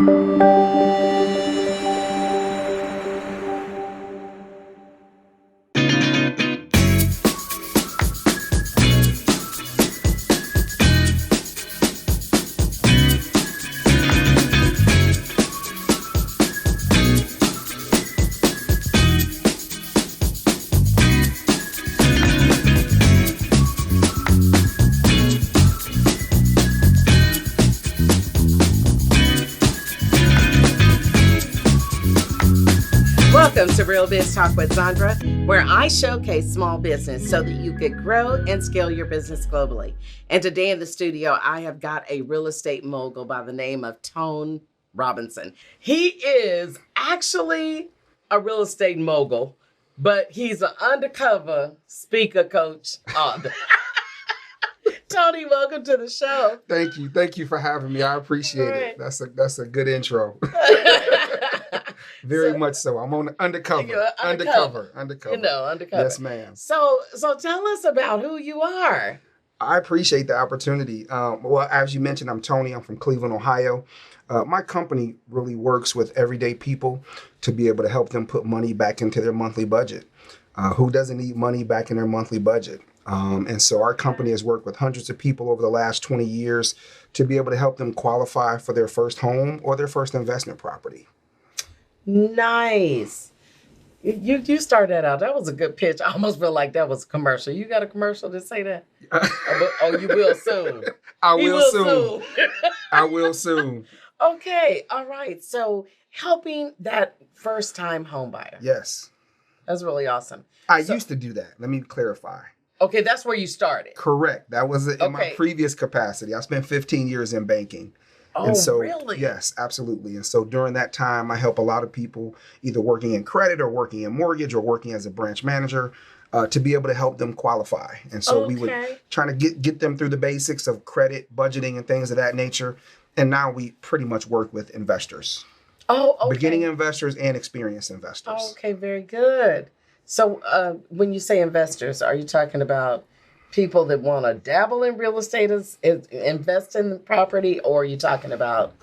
Welcome to Real Biz Talk with Zandra, where I showcase small business so that you could grow and scale your business globally. And today in the studio, I have got a real estate mogul by the name of Tone Robinson. He is actually a real estate mogul, but he's an undercover speaker coach. Tony, welcome to the show. Thank you. Thank you for having me. I appreciate it. That's a good intro. Very much so. I'm on undercover. Undercover. You know, undercover. Yes, ma'am. So tell us about who you are. I appreciate the opportunity. Well, as you mentioned, I'm Tony. I'm from Cleveland, Ohio. My company really works with everyday people to be able to help them put money back into their monthly budget. Who doesn't need money back in their monthly budget? And so our company has worked with hundreds of people over the last 20 years to be able to help them qualify for their first home or their first investment property. Nice. You started that out. That was a good pitch. I almost feel like that was a commercial. You got a commercial to say that? Oh, you will soon. I will soon. I will soon. Okay. All right. So helping that first time home buyer. Yes. That's really awesome. I used to do that. Let me clarify. Okay. That's where you started. Correct. That was in my previous capacity. I spent 15 years in banking. Oh, and so, really? Yes, absolutely. And so during that time, I help a lot of people either working in credit or working in mortgage or working as a branch manager to be able to help them qualify. And so we would try to get them through the basics of credit, budgeting, and things of that nature. And now we pretty much work with investors. Oh, okay. Beginning investors and experienced investors. Oh, okay, very good. So when you say investors, are you talking about people that want to dabble in real estate, invest in the property, or are you talking about,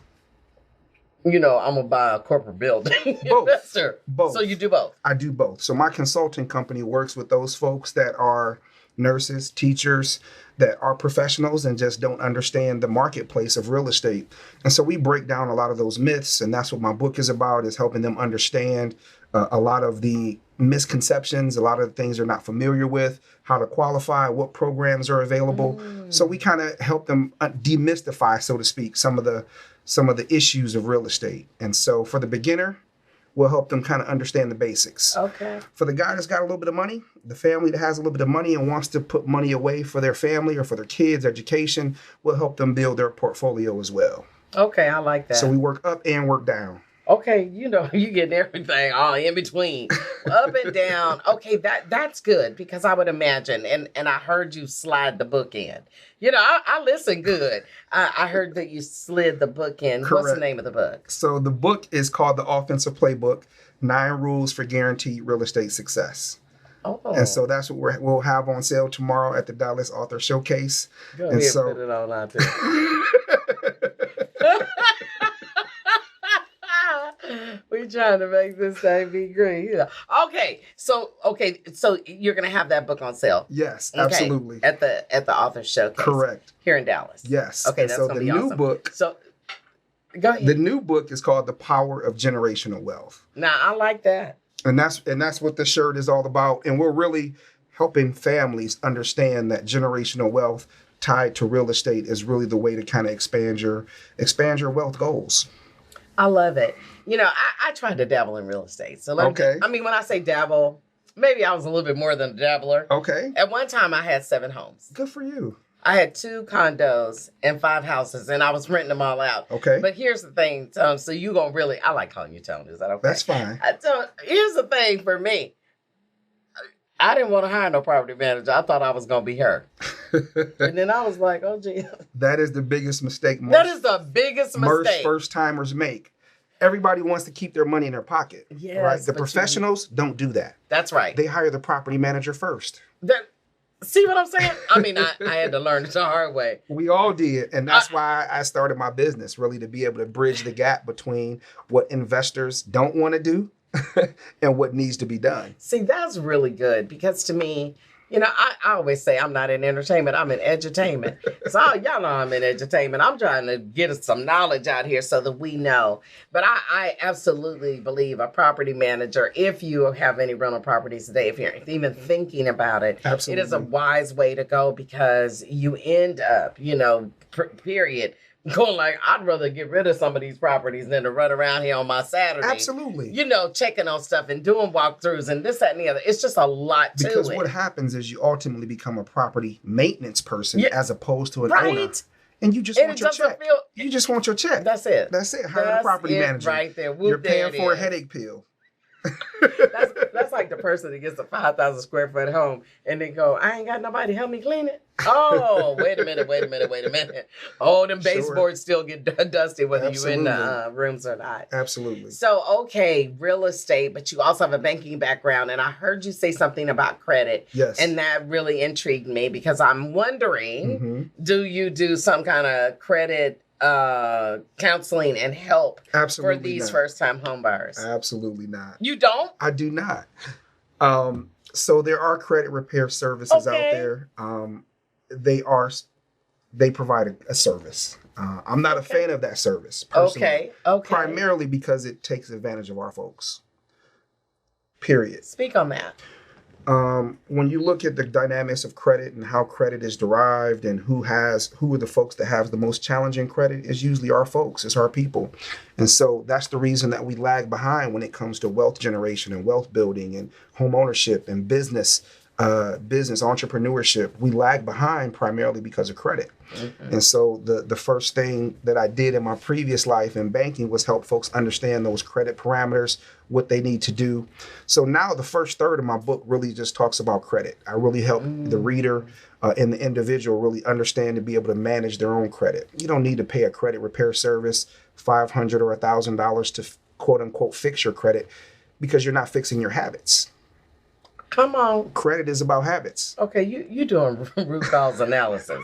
I'm going to buy a corporate building? Both. Investor. Both. So you do both? I do both. So my consulting company works with those folks that are nurses, teachers, that are professionals and just don't understand the marketplace of real estate. And so we break down a lot of those myths, and that's what my book is about, is helping them understand a lot of the misconceptions, a lot of the things they're not familiar with, how to qualify, what programs are available. So we kind of help them demystify, so to speak, some of the issues of real estate. And so for the beginner, we'll help them kind of understand the basics. Okay. For the guy that's got a little bit of money, the family that has a little bit of money and wants to put money away for their family or for their kids' education, we'll help them build their portfolio as well. Okay, I like that. So we work up and work down. Okay, you getting everything all in between, up and down. Okay, that's good, because I would imagine, and I heard you slide the book in. I listen good. I heard that you slid the book in. Correct. What's the name of the book? So the book is called The Offensive Playbook, 9 Rules for Guaranteed Real Estate Success. Oh. And so that's what we'll have on sale tomorrow at the Dallas Author Showcase. Go ahead and put it on out there. We're trying to make this thing be green. Okay, so you're gonna have that book on sale. Yes, absolutely. At the Author Showcase. Correct. Here in Dallas. Yes. Okay, and that's so gonna the be new awesome. book. So go ahead. The new book is called The Power of Generational Wealth. Now I like that. And that's what the shirt is all about. And we're really helping families understand that generational wealth tied to real estate is really the way to kind of expand your wealth goals. I love it. I tried to dabble in real estate. So when I say dabble, maybe I was a little bit more than a dabbler. Okay. At one time, I had 7 homes. Good for you. I had 2 condos and 5 houses, and I was renting them all out. Okay. But here's the thing, Tone. So you gonna really? I like calling you Tone. Is that okay? That's fine. Here's the thing for me. I didn't want to hire no property manager. I thought I was gonna be her. And then I was like, oh, gee. That is the biggest mistake. That is the biggest mistake. First timers make. Everybody wants to keep their money in their pocket. Yes, right? The professionals don't do that. That's right. They hire the property manager first. See what I'm saying? I mean, I had to learn it the hard way. We all did. And that's why I started my business, really to be able to bridge the gap between what investors don't want to do and what needs to be done. See, that's really good because to me, I always say I'm not in entertainment, I'm in edutainment. So y'all know I'm in edutainment. I'm trying to get us some knowledge out here so that we know. But I absolutely believe a property manager, if you have any rental properties today, if you're even thinking about it, Absolutely. it is a wise way to go because you end up, period, going like, I'd rather get rid of some of these properties than to run around here on my Saturday. Absolutely. Checking on stuff and doing walkthroughs and this, that, and the other. It's just a lot to it. Because what happens is you ultimately become a property maintenance person as opposed to an owner. And you just want your check. You just want your check. That's it. That's it. Hire a property manager. Right there. You're paying for a headache pill. That's like the person that gets a 5,000 square foot home and then go, I ain't got nobody to help me clean it. Oh, wait a minute. Oh, them baseboards still get dusty whether you're in the rooms or not. Absolutely. So, okay, real estate, but you also have a banking background. And I heard you say something about credit. Yes. And that really intrigued me because I'm wondering, do you do some kind of credit counseling and help Absolutely for these not. First-time home buyers? Absolutely not. You don't? I do not. So there are credit repair services out there. They provide a service. I'm not a fan of that service personally. Okay. Primarily because it takes advantage of our folks. Period. Speak on that. When you look at the dynamics of credit and how credit is derived and who are the folks that have the most challenging credit is usually our folks, it's our people. And so that's the reason that we lag behind when it comes to wealth generation and wealth building and home ownership and business entrepreneurship. We lag behind primarily because of credit. Mm-hmm. And so the first thing that I did in my previous life in banking was help folks understand those credit parameters, what they need to do. So now the first third of my book really just talks about credit. I really help the reader and the individual really understand and be able to manage their own credit. You don't need to pay a credit repair service $500 or $1,000 to quote unquote fix your credit because you're not fixing your habits. Come on. Credit is about habits. Okay, you doing root cause analysis.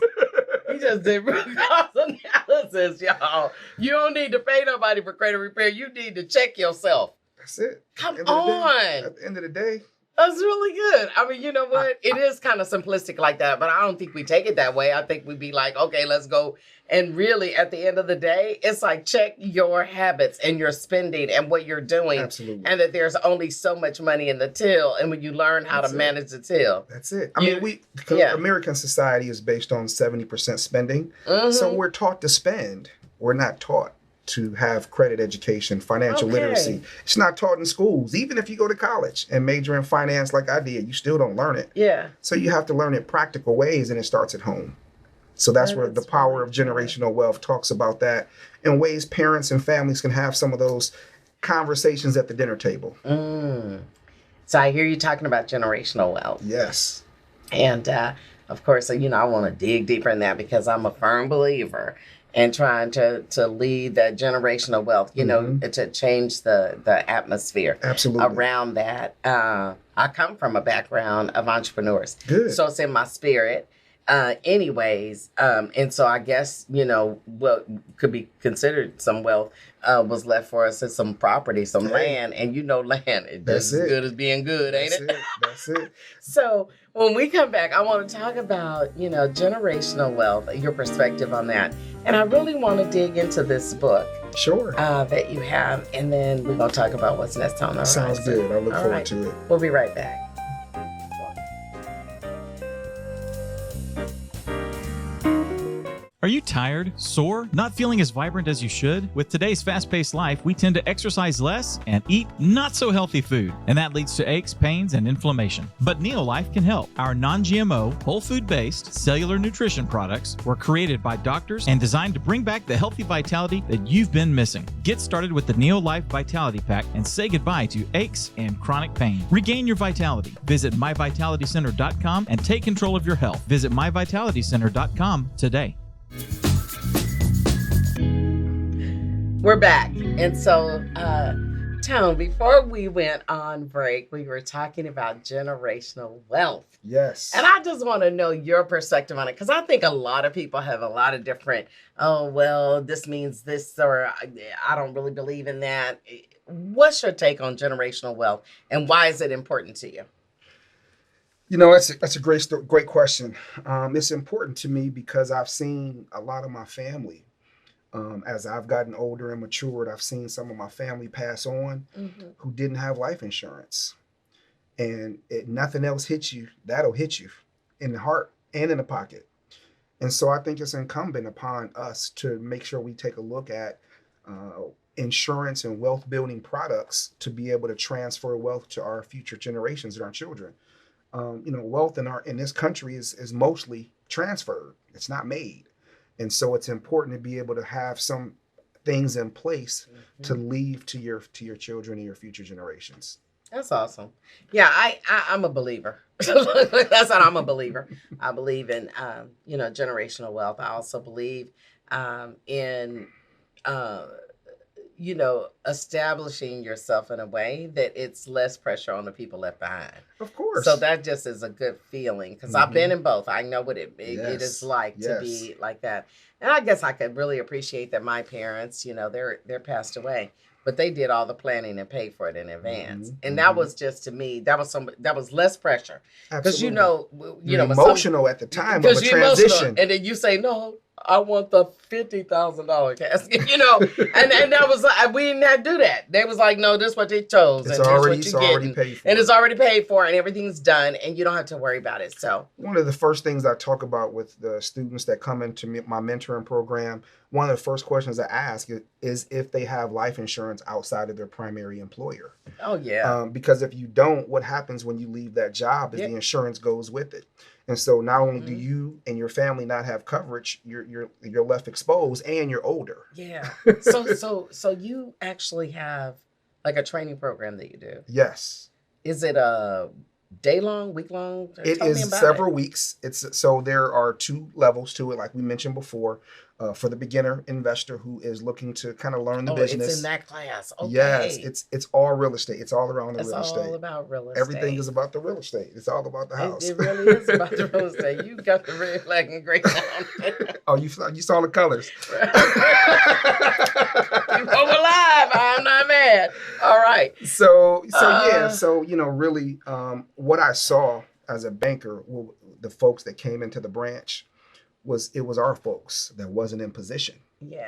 You just did root cause analysis, y'all. You don't need to pay nobody for credit repair. You need to check yourself. That's it. Come on. At the end of the day. That's really good. I mean, you know what? It is kind of simplistic like that, but I don't think we take it that way. I think we'd be like, okay, let's go. And really, at the end of the day, it's like check your habits and your spending and what you're doing. Absolutely. And that there's only so much money in the till. And when you learn how to manage the till. That's it. I mean, American society is based on 70% spending. Mm-hmm. So we're taught to spend. We're not taught to have credit education, financial literacy. It's not taught in schools. Even if you go to college and major in finance like I did, you still don't learn it. Yeah. So you have to learn it practical ways, and it starts at home. So that's where the power of generational wealth talks about that in ways parents and families can have some of those conversations at the dinner table. So I hear you talking about generational wealth. Yes. And of course, I want to dig deeper in that because I'm a firm believer and trying to lead that generational wealth, to change the atmosphere around that. I come from a background of entrepreneurs. Good. So it's in my spirit. Anyways, and so I guess, what could be considered some wealth was left for us as some property, some land. And land is just as good as being good, ain't it? That's it. So when we come back, I want to talk about, generational wealth, your perspective on that. And I really want to dig into this book. Sure. That you have. And then we're going to talk about what's next on our Sounds good. I look forward to it. We'll be right back. Are you tired, sore, not feeling as vibrant as you should? With today's fast-paced life, we tend to exercise less and eat not so healthy food, and that leads to aches, pains, and inflammation. But Neolife can help. Our non-GMO, whole food-based, cellular nutrition products were created by doctors and designed to bring back the healthy vitality that you've been missing. Get started with the Neolife Vitality Pack and say goodbye to aches and chronic pain. Regain your vitality. Visit myvitalitycenter.com and take control of your health. Visit myvitalitycenter.com today. We're back. And so Tone, before we went on break, we were talking about generational wealth. Yes. And I just want to know your perspective on it because I think a lot of people have a lot of different, oh, well, this means this, or I don't really believe in that. What's your take on generational wealth and why is it important to you? You know, that's a great question. It's important to me because I've seen a lot of my family. As I've gotten older and matured, I've seen some of my family pass on who didn't have life insurance. And nothing else hits you, that'll hit you in the heart and in the pocket. And so I think it's incumbent upon us to make sure we take a look at insurance and wealth building products to be able to transfer wealth to our future generations and our children. Wealth in this country is mostly transferred. It's not made. And so it's important to be able to have some things in place to leave to your children and your future generations. That's awesome. Yeah, I'm a believer. That's what I'm a believer. I believe in generational wealth. I also believe in establishing yourself in a way that it's less pressure on the people left behind. Of course. So that just is a good feeling because I've been in both. I know what it is like to be like that. And I guess I could really appreciate that my parents, they're passed away, but they did all the planning and paid for it in advance. And that was just, to me, that was less pressure. Because you're emotional at the time of a transition. And then you say, no, I want the $50,000 casket, and that was like, we didn't have to do that. They was like, no, this is what they chose. It's and already paid for. And it's already paid for and everything's done and you don't have to worry about it. So one of the first things I talk about with the students that come into my mentoring program, one of the first questions I ask is if they have life insurance outside of their primary employer. Oh, yeah. Because if you don't, what happens when you leave that job is the insurance goes with it. And so not only do you and your family not have coverage, you're left exposed and you're older. Yeah. So you actually have like a training program that you do? Yes. Is it a day long, week long? It is several weeks. So there are 2 levels to it, like we mentioned before. For the beginner investor who is looking to kind of learn the business. It's in that class. Okay. Yes, it's all real estate. It's all around the real estate. It's all about real estate. Everything is about the real estate. It's all about the house. It really is about the real estate. You got the red, black, and gray down. Oh, you saw the colors. You know we're live. I'm not mad. All right. So really, what I saw as a banker, the folks that came into the branch, it was our folks that wasn't in position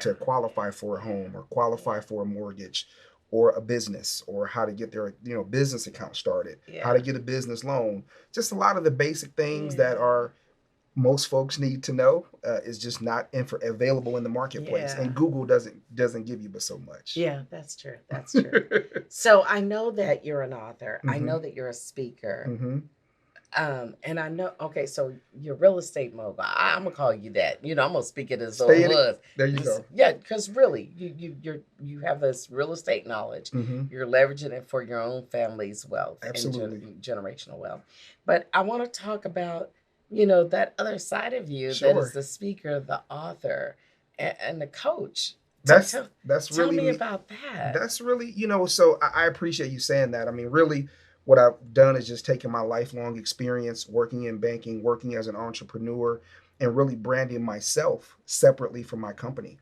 to qualify for a home or qualify for a mortgage or a business or how to get their business account started, how to get a business loan. Just a lot of the basic things that are most folks need to know is just not available in the marketplace. And Google doesn't give you but so much. Yeah, that's true. That's true. So I know that you're an author. I know that you're a speaker. And I know, so you're real estate mogul. I'm gonna call you that. I'm gonna speak it as though it was. There you go. Yeah, because really, you have this real estate knowledge. You're leveraging it for your own family's wealth. Absolutely. And generational wealth. But I want to talk about, that other side of you that is the speaker, the author, and the coach. Tell really me about that. That's really, so I appreciate you saying that. I mean, really, what I've done is just taken my lifelong experience working in banking, working as an entrepreneur, and really branding myself separately from my company.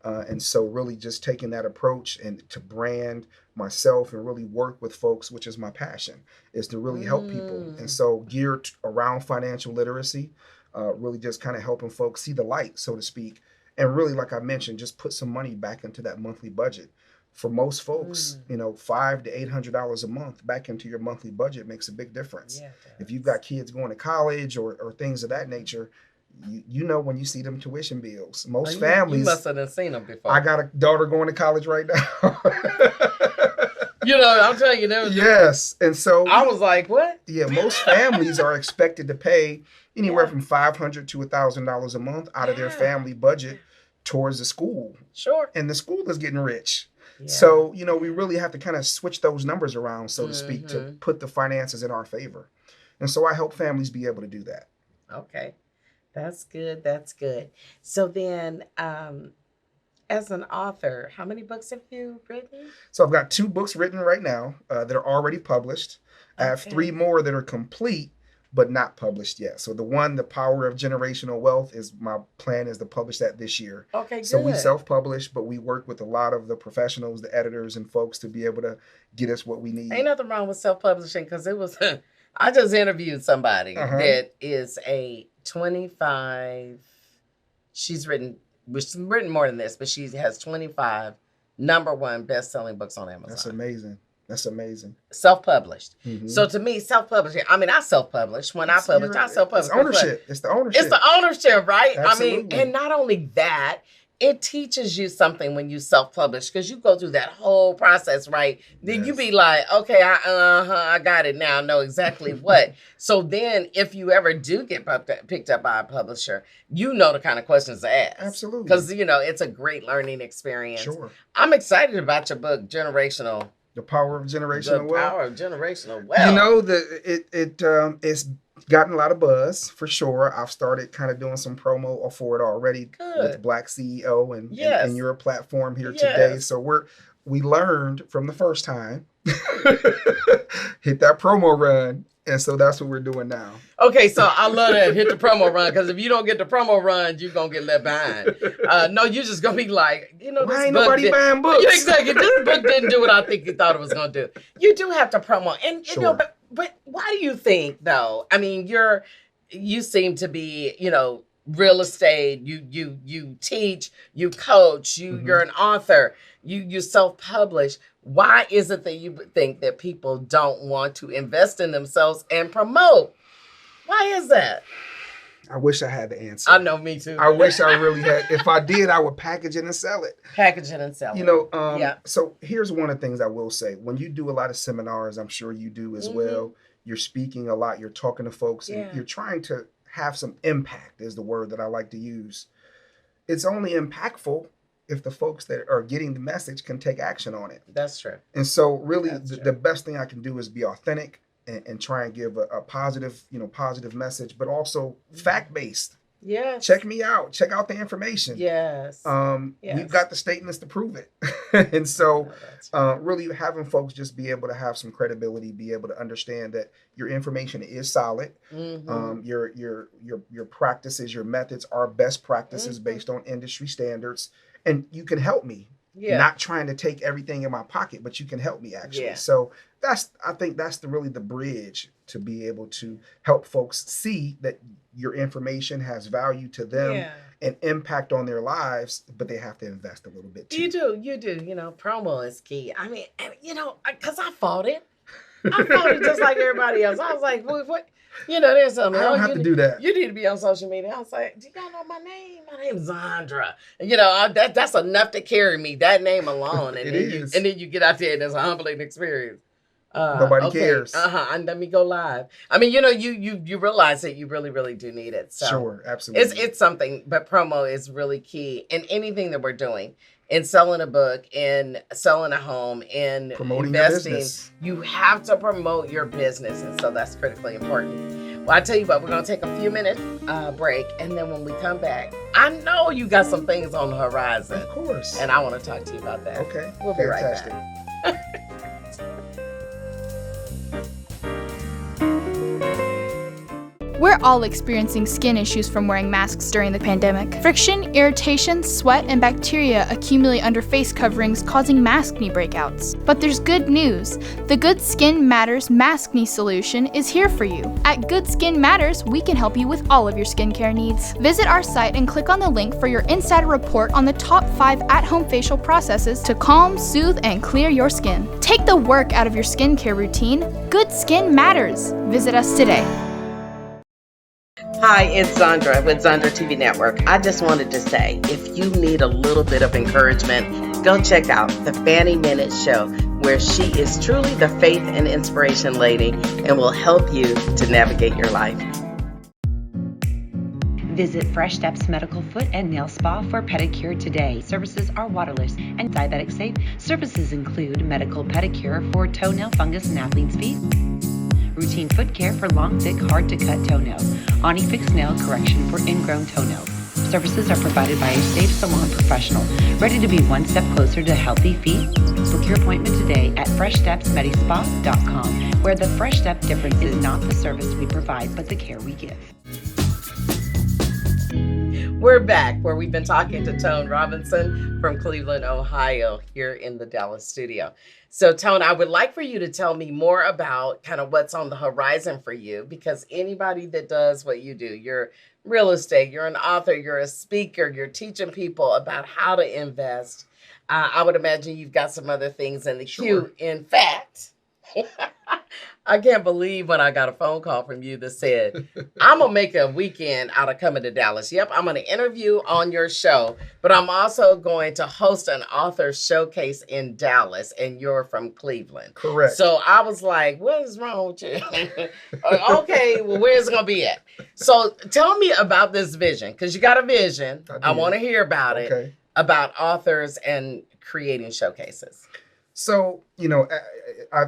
And so really just taking that approach and to brand myself and really work with folks, which is my passion, is to really help people. And so geared around financial literacy, really just kind of helping folks see the light, so to speak. And really, like I mentioned, just put some money back into that monthly budget. For most folks, $500 to $800 a month back into your monthly budget makes a big difference. Yeah, if you've got kids going to college or things of that nature, when you see them tuition bills. Most families. You must have seen them before. I got a daughter going to college right now. I'm telling you. Yes. And so. I was like, what? Yeah, most families are expected to pay anywhere from $500 to $1,000 a month out of their family budget towards the school. Sure. And the school is getting rich. Yeah. So, we really have to kind of switch those numbers around, so to speak, to put the finances in our favor. And so I help families be able to do that. Okay. That's good. That's good. So then as an author, how many books have you written? So I've got 2 books written right now that are already published. I have 3 more that are complete but not published yet. So The Power of Generational Wealth, is my plan is to publish that this year. Okay, good. So we self-publish, but we work with a lot of the professionals, the editors and folks to be able to get us what we need. Ain't nothing wrong with self-publishing, because it was, I just interviewed somebody that is a 25, she's written more than this, but she has 25 #1 best-selling books on Amazon. That's amazing. That's amazing. Self-published. So to me, self-publishing, I mean, I self-publish. When I publish, I self-publish. It's ownership. It's the ownership. It's the ownership, right? Absolutely. I mean, and not only that, it teaches you something when you self-publish, because you go through that whole process, right? Then you be like, okay, I got it now. I know exactly what. So then if you ever do get picked up by a publisher, you know the kind of questions to ask. Absolutely. Because, it's a great learning experience. Sure. I'm excited about your book, The Power of Generational Wealth. The Power of Generational Wealth. It's gotten a lot of buzz for sure. I've started kind of doing some promo for it already with Black CEO and your platform here today. So we learned from the first time, hit that promo run. And so that's what we're doing now. Okay, so I love that. Hit the promo run, because if you don't get the promo run, you're going to get left behind. No, you're just going to be like, why ain't nobody buying books? Yeah, exactly. This book didn't do what I think you thought it was going to do. You do have to promo. And, but why do you think, though? I mean, you seem to be, real estate, you teach, you coach, you're an author, you self-publish. Why is it that you think that people don't want to invest in themselves and promote? Why is that? I wish I had the answer. I know, me too. I wish I really had. If I did, I would package it and sell it. Package it and sell it. So here's one of the things I will say. When you do a lot of seminars, I'm sure you do as well, you're speaking a lot, you're talking to folks, and you're trying to have some impact, is the word that I like to use. It's only impactful if the folks that are getting the message can take action on it. That's true. And so really the best thing I can do is be authentic and try and give a positive, positive message, but also fact-based. Yes. Check me out. Check out the information. Yes. We've got the statements to prove it. And so really having folks just be able to have some credibility, be able to understand that your information is solid. Your practices, your methods are best practices based on industry standards. And you can help me. Not trying to take everything in my pocket, but you can help me actually. So I think that's really the bridge to be able to help folks see that your information has value to them and impact on their lives, but they have to invest a little bit too. You do. Promo is key. I mean, because I fought it. I fought it just like everybody else. I was like, what? There's something. I don't have to do that. You need to be on social media. I was like, do y'all know my name? My name's Zandra. That's enough to carry me, that name alone. And then you get out there and it's a humbling experience. Nobody cares. And let me go live. I mean, you realize that you really, really do need it. So sure, absolutely. It's something, but promo is really key in anything that we're doing. In selling a book, in selling a home, in promoting investing, your business. You have to promote your business. And so that's critically important. Well, I tell you what, we're going to take a few minute break. And then when we come back, I know you got some things on the horizon. Of course. And I want to talk to you about that. Okay. We'll be right back. We're all experiencing skin issues from wearing masks during the pandemic. Friction, irritation, sweat, and bacteria accumulate under face coverings, causing maskne breakouts. But there's good news. The Good Skin Matters Maskne solution is here for you. At Good Skin Matters, we can help you with all of your skincare needs. Visit our site and click on the link for your insider report on the top 5 at-home facial processes to calm, soothe, and clear your skin. Take the work out of your skincare routine. Good Skin Matters. Visit us today. Hi, it's Zandra with Zandra TV Network. I just wanted to say, if you need a little bit of encouragement, go check out the Fanny Minute Show, where she is truly the faith and inspiration lady and will help you to navigate your life. Visit Fresh Steps Medical Foot and Nail Spa for pedicure today. Services are waterless and diabetic safe. Services include medical pedicure for toenail fungus and athlete's feet, routine foot care for long, thick, hard-to-cut toenails, Onifix nail correction for ingrown toenails, Services are provided by a safe salon professional, ready to be one step closer to healthy feet. Book your appointment today at freshstepsmedispa.com, where the Fresh Step difference is not the service we provide, but the care we give. We're back where we've been talking to Tone Robinson from Cleveland, Ohio, here in the Dallas studio. So, Tone, I would like for you to tell me more about kind of what's on the horizon for you, because anybody that does what you do, you're real estate, you're an author, you're a speaker, you're teaching people about how to invest. I would imagine you've got some other things in the queue. In fact, I can't believe when I got a phone call from you that said, I'm going to make a weekend out of coming to Dallas. Yep, I'm going to interview on your show, but I'm also going to host an author showcase in Dallas, and you're from Cleveland. Correct. So I was like, what is wrong with you? Okay, well, where's it going to be at? So tell me about this vision, because you got a vision. I want to hear about it, about authors and creating showcases. So,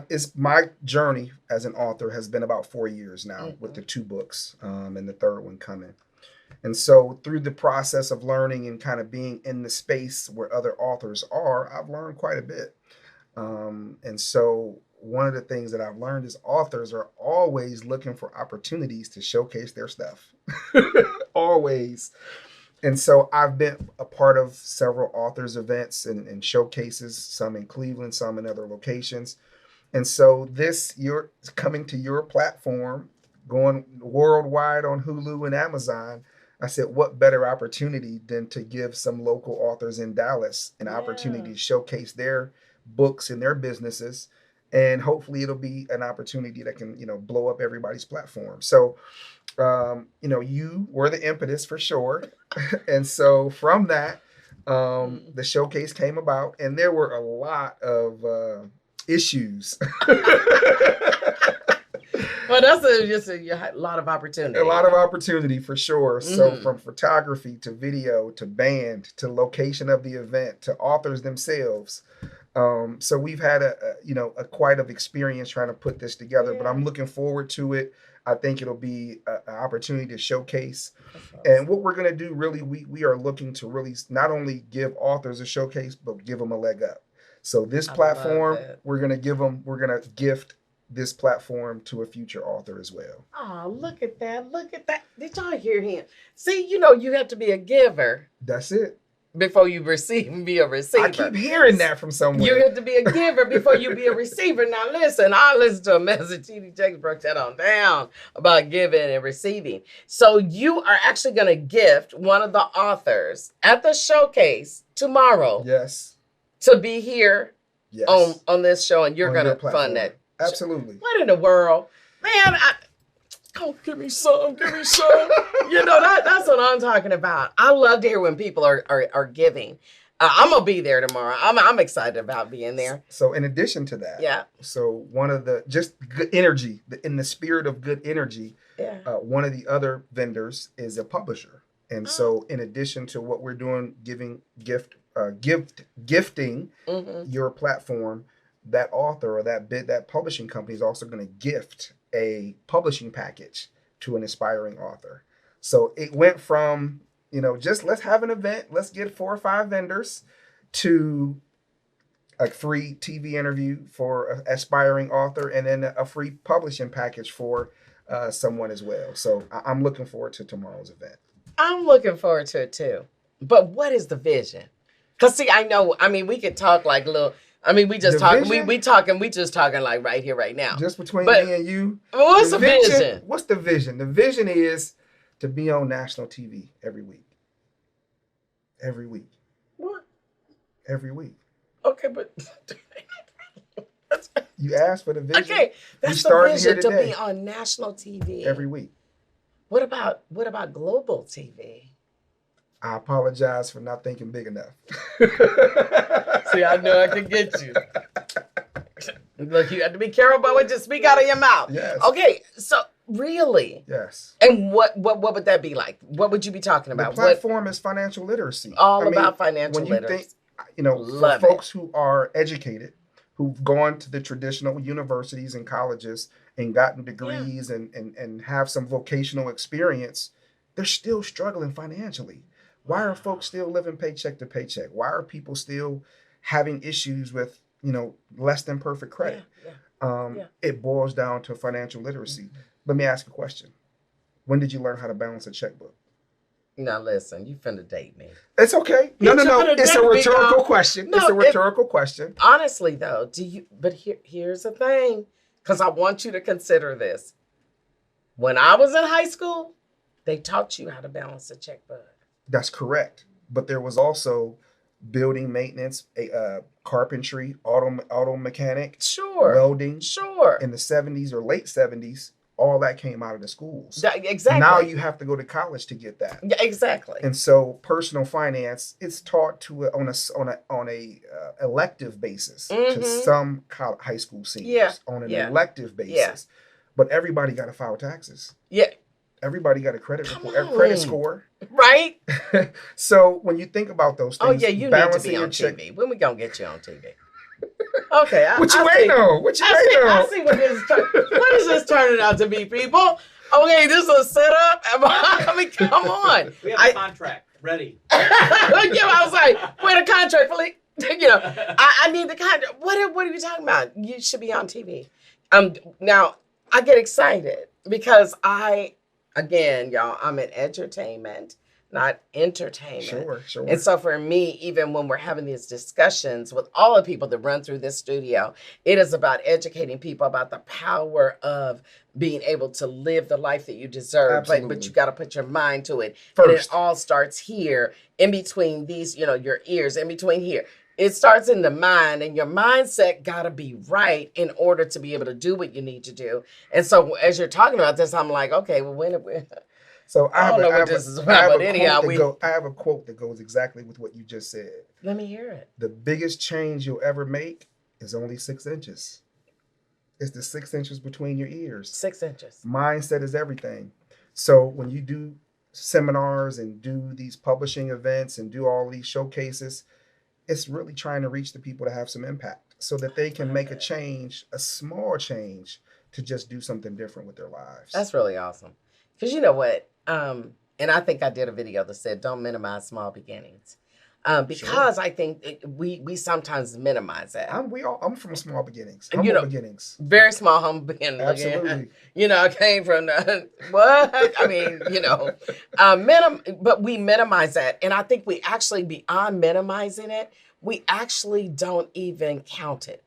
it's my journey as an author has been about 4 years now with the 2 books and the third one coming. And so through the process of learning and kind of being in the space where other authors are, I've learned quite a bit. And so one of the things that I've learned is authors are always looking for opportunities to showcase their stuff. Always. And so I've been a part of several authors events and showcases, some in Cleveland, some in other locations. And so you're coming to your platform, going worldwide on Hulu and Amazon. I said, what better opportunity than to give some local authors in Dallas an opportunity to showcase their books and their businesses. And hopefully it'll be an opportunity that can, blow up everybody's platform. So, you were the impetus for sure. And so from that, the showcase came about, and there were a lot of issues. Well, that's just a lot of opportunity. A lot of opportunity for sure. So from photography to video to band to location of the event to authors themselves. So we've had a quite of experience trying to put this together, but I'm looking forward to it. I think it'll be an opportunity to showcase. Awesome. And what we're going to do, really, we are looking to really not only give authors a showcase, but give them a leg up. So this platform, we're going to gift this platform to a future author as well. Oh, look at that. Look at that. Did y'all hear him? See, you have to be a giver. That's it. Before you be a receiver. I keep hearing that from somewhere. You have to be a giver before you be a receiver. Now listen, I listened to a message T.D. Jakes broke that on down about giving and receiving. So you are actually going to gift one of the authors at the showcase tomorrow. Yes. To be here on this show, and you're going to fund that. Absolutely. What in the world? Man, give me some. That's what I'm talking about. I love to hear when people are giving. I'm going to be there tomorrow. I'm excited about being there. So in addition to that, so one of the, just good energy, in the spirit of good energy, one of the other vendors is a publisher. And so in addition to what we're doing, gifting your platform, that author or that publishing company is also going to gift a publishing package to an aspiring author. So it went from, just let's have an event, let's get 4 or 5 vendors, to a free TV interview for an aspiring author, and then a free publishing package for someone as well. So I'm looking forward to tomorrow's event. I'm looking forward to it too. But what is the vision? Because see, we could talk like little. We just talking. We just talking like right here, right now. Just between me and you. What's the vision? What's the vision? The vision is to be on national TV every week. Every week. What? Every week. Okay, but you asked for the vision. Okay, that's the vision, to be on national TV every week. What about global TV? I apologize for not thinking big enough. See, I knew I could get you. Look, you have to be careful about what you speak out of your mouth. Yes. Okay, so really? Yes. And what would that be like? What would you be talking about? The platform is financial literacy. All about financial literacy. For folks who are educated, who've gone to the traditional universities and colleges and gotten degrees and have some vocational experience, they're still struggling financially. Why are folks still living paycheck to paycheck? Why are people still having issues with, less than perfect credit? Yeah. It boils down to financial literacy. Let me ask you a question. When did you learn how to balance a checkbook? Now listen, you finna date me. It's okay. No. It's a rhetorical question. It's a rhetorical question. Honestly, though, but here's the thing, because I want you to consider this. When I was in high school, they taught you how to balance a checkbook. That's correct. But there was also building maintenance, carpentry, auto mechanic, Sure. welding. Sure. In the 70s or late 70s, all that came out of the schools. Exactly. Now you have to go to college to get that. Yeah, exactly. And so personal finance is taught on a elective basis to some high school seniors on an elective basis. Yeah. But everybody got to file taxes. Yeah. Everybody got a credit score. Right? So when you think about those things, oh yeah, you need to be on TV. When we gonna get you on TV? Okay. What you waiting on? I see what is this turning out to be, people? Okay, this is a setup. I mean, come on. We have a contract ready. I was like, where the contract, Philippe? I need the contract. What are you talking about? You should be on TV. Now I get excited because again, y'all, I'm in entertainment, not entertainment. Sure. And so for me, even when we're having these discussions with all the people that run through this studio, it is about educating people about the power of being able to live the life that you deserve. But you got to put your mind to it. First. And it all starts here, in between these, your ears, in between here. It starts in the mind, and your mindset got to be right in order to be able to do what you need to do. And so as you're talking about this, I'm like, okay, well, So I don't know what this is about, but anyhow, I have a quote that goes exactly with what you just said. Let me hear it. The biggest change you'll ever make is only 6 inches. It's the 6 inches between your ears. 6 inches. Mindset is everything. So when you do seminars and do these publishing events and do all these showcases, it's really trying to reach the people to have some impact so that they can make a change, a small change, to just do something different with their lives. That's really awesome. Because you know what? And I think I did a video that said, don't minimize small beginnings. Because I think we sometimes minimize that. I'm from small beginnings, humble beginnings. Very small, humble beginnings. Absolutely. I came from what? I mean, but we minimize that. And I think we actually, beyond minimizing it, we actually don't even count it.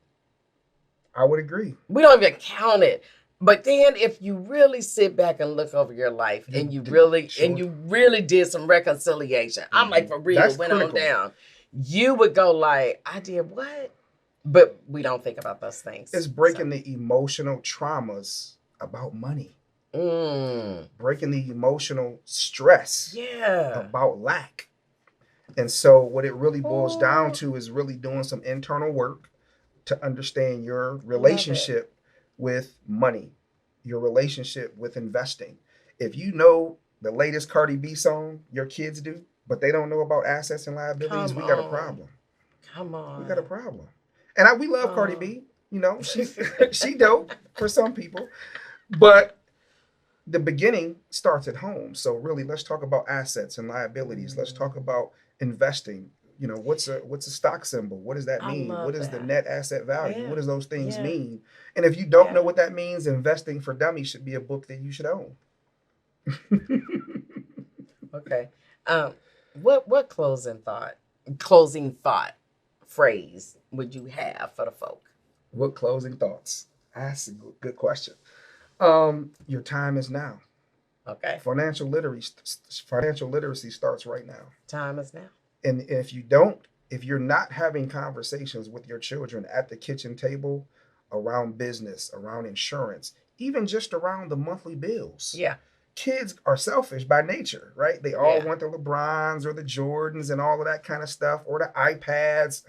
I would agree. We don't even count it. But then if you really sit back and look over your life and you really did some reconciliation, I'm like, for real, That's went critical. on down, you would go like, I did what? But we don't think about those things. It's breaking the emotional traumas about money. Breaking the emotional stress about lack. And so what it really boils down to is really doing some internal work to understand your relationship with money, your relationship with investing. If you know the latest Cardi B song, your kids do, but they don't know about assets and liabilities, we got a problem. Come on. We got a problem. And we love Cardi B. She dope for some people. But the beginning starts at home. So really, let's talk about assets and liabilities. Let's talk about investing. What's a stock symbol? What does that mean? What is the net asset value? Yeah. What does those things mean? And if you don't know what that means, Investing for Dummies should be a book that you should own. Okay. What closing thought phrase would you have for the folk? What closing thoughts? That's a good question. Your time is now. Okay. Financial literacy starts right now. Time is now. And if you're not having conversations with your children at the kitchen table around business, around insurance, even just around the monthly bills. Yeah. Kids are selfish by nature, right? They all want the LeBrons or the Jordans and all of that kind of stuff, or the iPads.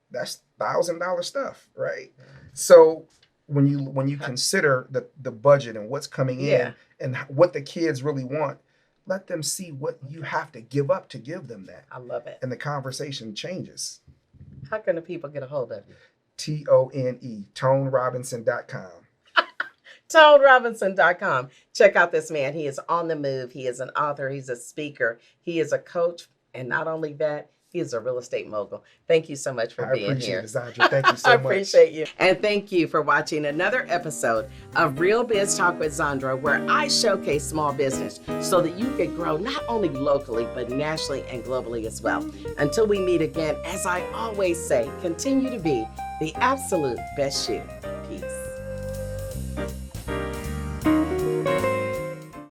That's $1,000 stuff, right? So when you consider the budget and what's coming in and what the kids really want, let them see what you have to give up to give them that. I love it. And the conversation changes. How can the people get a hold of you? TONE, ToneRobinson.com. ToneRobinson.com. Check out this man. He is on the move. He is an author. He's a speaker. He is a coach. And not only that, he is a real estate mogul. Thank you so much for being here. I appreciate it, Zandra. Thank you so I much. appreciate you. And thank you for watching another episode of Real Biz Talk with Zandra, where I showcase small business so that you can grow not only locally, but nationally and globally as well. Until we meet again, as I always say, continue to be the absolute best you.